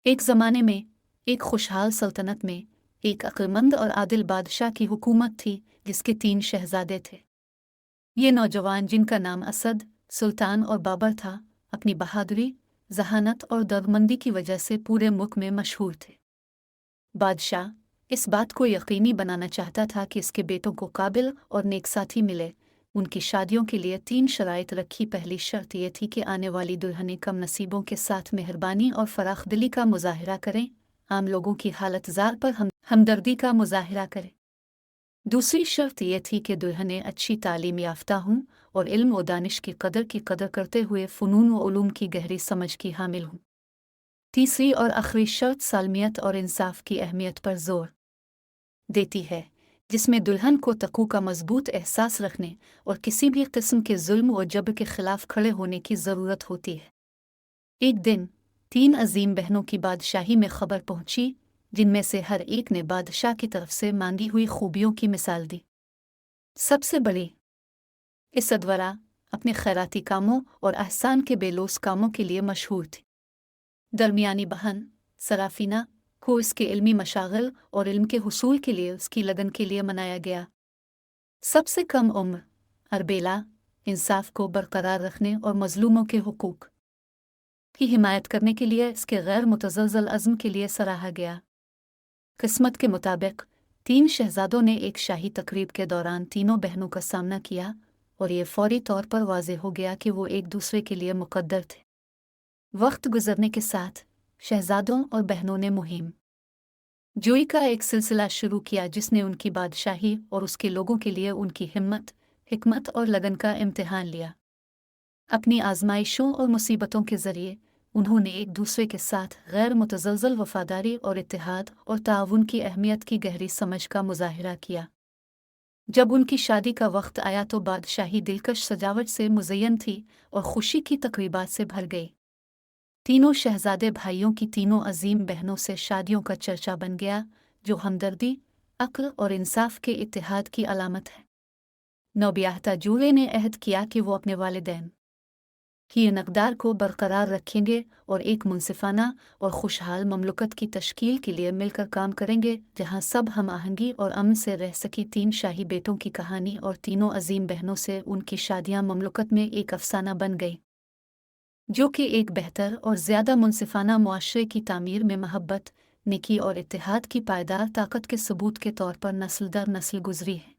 एक ज़माने में एक खुशहाल सल्तनत में एक अक्लमंद और आदिल बादशाह की हुकूमत थी जिसके 3 शहजादे थे। ये नौजवान जिनका नाम असद, सुल्तान और बाबर था, अपनी बहादुरी, जहानत और दर्दमंदी की वजह से पूरे मुल्क में मशहूर थे। बादशाह इस बात को यकीनी बनाना चाहता था कि इसके बेटों को काबिल और नेक साथी मिले। उनकी शादियों के लिए 3 शराइत रखी। पहली शर्त यह थी कि आने वाली दुल्हनें कम नसीबों के साथ मेहरबानी और फराखदिली का मुजाहिरा करें, आम लोगों की हालत जार पर हमदर्दी का मुजाहिरा करें। दूसरी शर्त यह थी कि दुल्हनें अच्छी तालीम याफ्ता हों और इल्म व दानिश की कदर करते हुए फ़नून व उलूम की गहरी समझ की हामिल हों। तीसरी और आखिरी शर्त सालमियत और इंसाफ की अहमियत पर जोर देती है, जिसमें दुल्हन को तकू का मजबूत एहसास रखने और किसी भी किस्म के जुल्म और जबर के खिलाफ खड़े होने की ज़रूरत होती है। एक दिन 3 अजीम बहनों की बादशाही में खबर पहुंची, जिनमें से हर एक ने बादशाह की तरफ से मांगी हुई खूबियों की मिसाल दी। सबसे बड़ी इसदवरा अपने खैराती कामों और एहसान के बेलोस कामों के लिए मशहूर थी। दरमियानी बहन सराफीना को इसके इल्मी मशागल और इल्म के हुसूल के लिए उसकी लगन के लिए मनाया गया। सबसे कम उम्र अरबेला इंसाफ को बरकरार रखने और मजलूमों के हुकूक की हिमायत करने के लिए इसके गैर मुतज़लज़ल अज़्म के लिए सराहा गया। किस्मत के मुताबिक 3 शहजादों ने एक शाही तकरीब के दौरान तीनों बहनों का सामना किया और ये फौरी तौर पर वाज़ेह हो गया कि वो एक दूसरे के लिए मुकद्दर थे। वक्त गुजरने के साथ शहजादों और बहनों ने मुहिम जोई का एक सिलसिला शुरू किया, जिसने उनकी बादशाही और उसके लोगों के लिए उनकी हिम्मत, हिकमत और लगन का इम्तिहान लिया। अपनी आजमाइशों और मुसीबतों के ज़रिए उन्होंने एक दूसरे के साथ गैर मुतज़लज़ल वफादारी और इत्तेहाद और ताउन की अहमियत की गहरी समझ का मुजाहिरा किया। जब उनकी शादी का वक्त आया तो बादशाही दिलकश सजावट से मुज़य्यन थी और खुशी की तकरीबात से भर गई। तीनों शहजादे भाइयों की तीनों अजीम बहनों से शादियों का चर्चा बन गया, जो हमदर्दी, अक्ल और इंसाफ के इत्तेहाद की अलामत है। नौबियाहता जूले ने अहद किया कि वो अपने वालिदैन की नक़दार को बरकरार रखेंगे और एक मुनसिफाना और खुशहाल ममलकत की तश्कील के लिए मिलकर काम करेंगे, जहाँ सब हम आहंगी और अमन से रह सकी। 3 शाही बेटों की कहानी और तीनों अजीम बहनों से उनकी शादियाँ ममलकत में एक अफसाना बन गई, जो कि एक बेहतर और ज़्यादा मुनसिफाना मुआशरे की तामीर में महब्बत, नेकी और इत्तेहाद की पायदार ताकत के सबूत के तौर पर नस्ल दर नस्ल गुजरी है।